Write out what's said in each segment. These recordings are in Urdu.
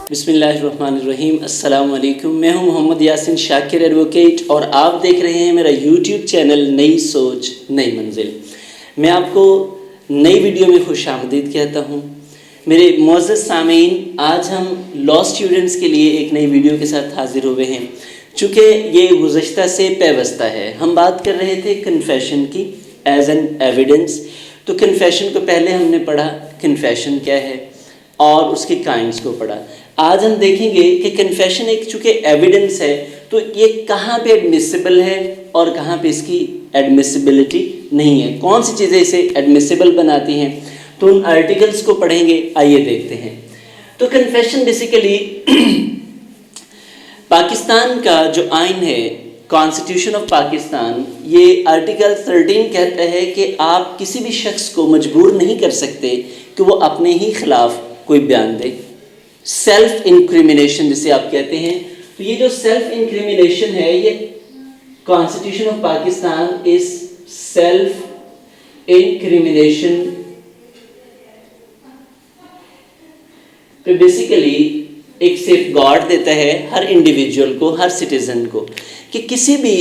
بسم اللہ الرحمن الرحیم. السلام علیکم. میں ہوں محمد یاسین شاکر ایڈوکیٹ اور آپ دیکھ رہے ہیں میرا یوٹیوب چینل نئی سوچ نئی منزل. میں آپ کو نئی ویڈیو میں خوش آمدید کہتا ہوں. میرے معزز سامعین، آج ہم لاء اسٹوڈنٹس کے لیے ایک نئی ویڈیو کے ساتھ حاضر ہوئے ہیں. چونکہ یہ گزشتہ سے پیوستہ ہے، ہم بات کر رہے تھے کنفیشن کی ایز این ایویڈنس. تو کنفیشن کو پہلے ہم نے پڑھا، کنفیشن کیا ہے، اور اس کے کائنڈس کو پڑھا. آج ہم دیکھیں گے کہ کنفیشن ایک چونکہ ایویڈنس ہے تو یہ کہاں پہ ایڈمیسیبل ہے اور کہاں پہ اس کی ایڈمیسیبلٹی نہیں ہے، کون سی چیزیں اسے ایڈمیسیبل بناتی ہیں. تو ان آرٹیکلس کو پڑھیں گے. آئیے دیکھتے ہیں. تو کنفیشن بیسیکلی پاکستان کا جو آئین ہے، کانسٹیٹیوشن آف پاکستان، یہ آرٹیکل 13 کہتا ہے کہ آپ کسی بھی شخص کو مجبور نہیں کر سکتے کہ وہ اپنے ہی خلاف کوئی بیان دے. سیلف انکریمنیشن جسے آپ کہتے ہیں. تو یہ جو سیلف انکریمنیشن ہے، یہ کانسٹیٹیوشن آف پاکستان اس سیلف انکریمنیشن تو بیسیکلی ایک سیف گارڈ دیتا ہے ہر انڈیویجول کو، ہر سٹیزن کو، کہ کسی بھی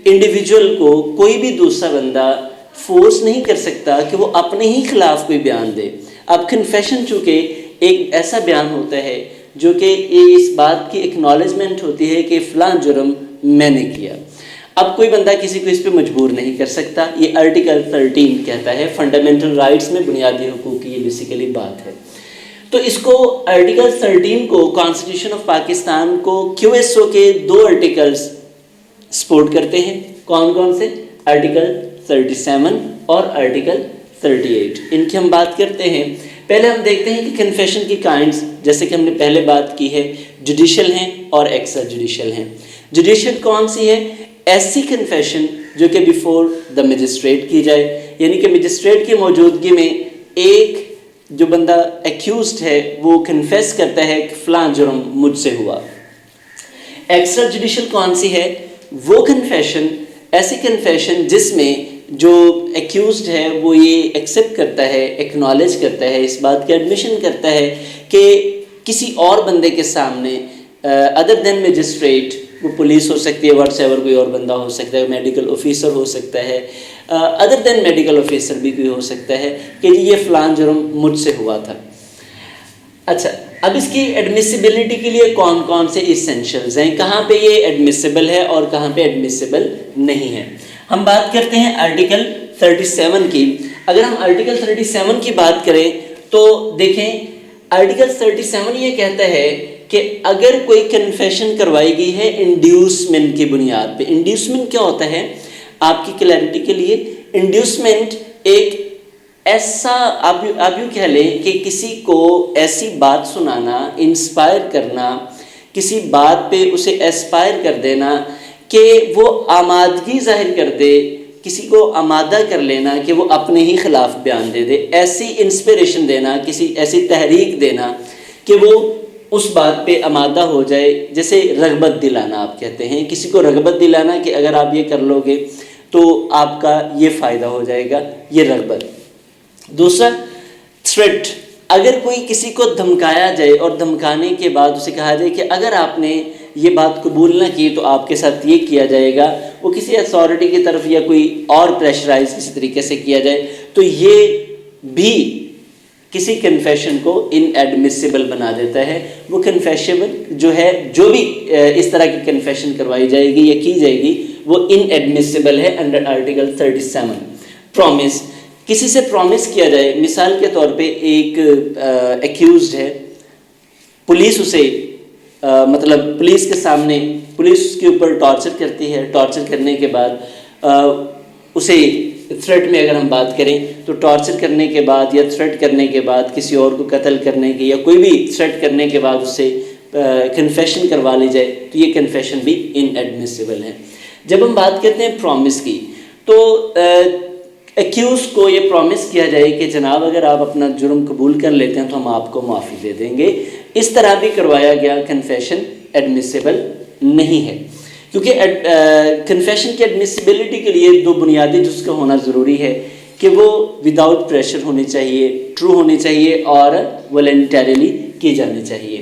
انڈیویجول کو کوئی بھی دوسرا بندہ فورس نہیں کر سکتا کہ وہ اپنے ہی خلاف کوئی بیان دے. اب کنفیشن چونکہ ایک ایسا بیان ہوتا ہے جو کہ اس بات کی اکنالجمنٹ ہوتی ہے کہ فلاں جرم میں نے کیا. اب کوئی بندہ کسی کو اس پہ مجبور نہیں کر سکتا. یہ آرٹیکل 13 کہتا ہے. فنڈامنٹل رائٹس میں بنیادی حقوق کی یہ بیسیکلی بات ہے. تو اس کو آرٹیکل 13 کو کانسٹیٹیوشن آف پاکستان کو QSO کے 2 آرٹیکلز سپورٹ کرتے ہیں. کون کون سے؟ آرٹیکل 37 اور آرٹیکل 38. ان کی ہم بات کرتے ہیں. پہلے ہم دیکھتے ہیں کہ کنفیشن کی کائنڈز، جیسے کہ ہم نے پہلے بات کی ہے، جوڈیشل ہیں اور ایکسٹرا جوڈیشل ہیں. جوڈیشل کون سی ہے؟ ایسی کنفیشن جو کہ بیفور دا مجسٹریٹ کی جائے، یعنی کہ مجسٹریٹ کی موجودگی میں ایک جو بندہ ایکیوزڈ ہے وہ کنفیس کرتا ہے کہ فلاں جرم مجھ سے ہوا. ایکسٹرا جوڈیشل کون سی ہے؟ وہ کنفیشن، ایسی کنفیشن جس میں جو ایکیوزڈ ہے وہ یہ ایکسیپٹ کرتا ہے، ایکنالج کرتا ہے، اس بات کا ایڈمیشن کرتا ہے کہ کسی اور بندے کے سامنے ادر دین مجسٹریٹ، وہ پولیس ہو سکتی ہے، واٹس ایور کوئی اور بندہ ہو سکتا ہے، میڈیکل آفیسر ہو سکتا ہے، ادر دین میڈیکل آفیسر بھی کوئی ہو سکتا ہے، کہ یہ فلاں جرم مجھ سے ہوا تھا. اچھا، اب اس کی ایڈمیسیبلٹی کے لیے کون کون سے ایسینشلز ہیں، کہاں پہ یہ ایڈمیسیبل ہے اور کہاں پہ ایڈمیسیبل نہیں ہے. ہم بات کرتے ہیں آرٹیکل 37 کی. اگر ہم آرٹیکل 37 کی بات کریں تو دیکھیں، آرٹیکل 37 یہ کہتا ہے کہ اگر کوئی کنفیشن کروائی گئی ہے انڈیوسمنٹ کی بنیاد پہ. انڈیوسمنٹ کیا ہوتا ہے؟ آپ کی کلیئرٹی کے لیے، انڈیوسمنٹ ایک ایسا آپ یوں کہہ لیں کہ کسی کو ایسی بات سنانا، انسپائر کرنا، کسی بات پہ اسے ایسپائر کر دینا کہ وہ آمادگی ظاہر کر دے، کسی کو آمادہ کر لینا کہ وہ اپنے ہی خلاف بیان دے دے. ایسی انسپریشن دینا، کسی ایسی تحریک دینا کہ وہ اس بات پہ آمادہ ہو جائے. جیسے رغبت دلانا آپ کہتے ہیں، کسی کو رغبت دلانا کہ اگر آپ یہ کر لو گے تو آپ کا یہ فائدہ ہو جائے گا، یہ رغبت. دوسرا تھریٹ، اگر کوئی کسی کو دھمکایا جائے اور دھمکانے کے بعد اسے کہا جائے کہ اگر آپ نے یہ بات قبول نہ کی تو آپ کے ساتھ یہ کیا جائے گا، وہ کسی اتھارٹی کی طرف یا کوئی اور پریشرائز کسی طریقے سے کیا جائے، تو یہ بھی کسی کنفیشن کو ان ایڈمیسیبل بنا دیتا ہے. وہ کنفیشبل جو ہے، جو بھی اس طرح کی کنفیشن کروائی جائے گی یا کی جائے گی، وہ ان ایڈمیسیبل ہے انڈر آرٹیکل 37. پرومس، کسی سے پرومس کیا جائے، مثال کے طور پہ ایک ایکیوزڈ ہے، پولیس اسے مطلب پولیس کے سامنے، پولیس کے اوپر ٹارچر کرتی ہے. ٹارچر کرنے کے بعد اسے تھریٹ میں اگر ہم بات کریں تو ٹارچر کرنے کے بعد یا تھریٹ کرنے کے بعد کسی اور کو قتل کرنے کے یا کوئی بھی تھریٹ کرنے کے بعد اس سے کنفیشن کروا لی جائے تو یہ کنفیشن بھی ان ایڈمیسیبل ہے. جب ہم بات کرتے ہیں پرومس کی تو ایکیوز کو یہ پرومس کیا جائے کہ جناب اگر آپ اپنا جرم قبول کر لیتے ہیں تو ہم آپ کو معافی دے دیں گے. اس طرح بھی کروایا گیا کنفیشن ایڈمیسیبل نہیں ہے، کیونکہ کنفیشن کی ایڈمیسیبلٹی کے لیے 2 بنیادی جز کا ہونا ضروری ہے کہ وہ وداؤٹ پریشر ہونی چاہیے، ٹرو ہونی چاہیے اور والنٹریلی کی جانی چاہیے.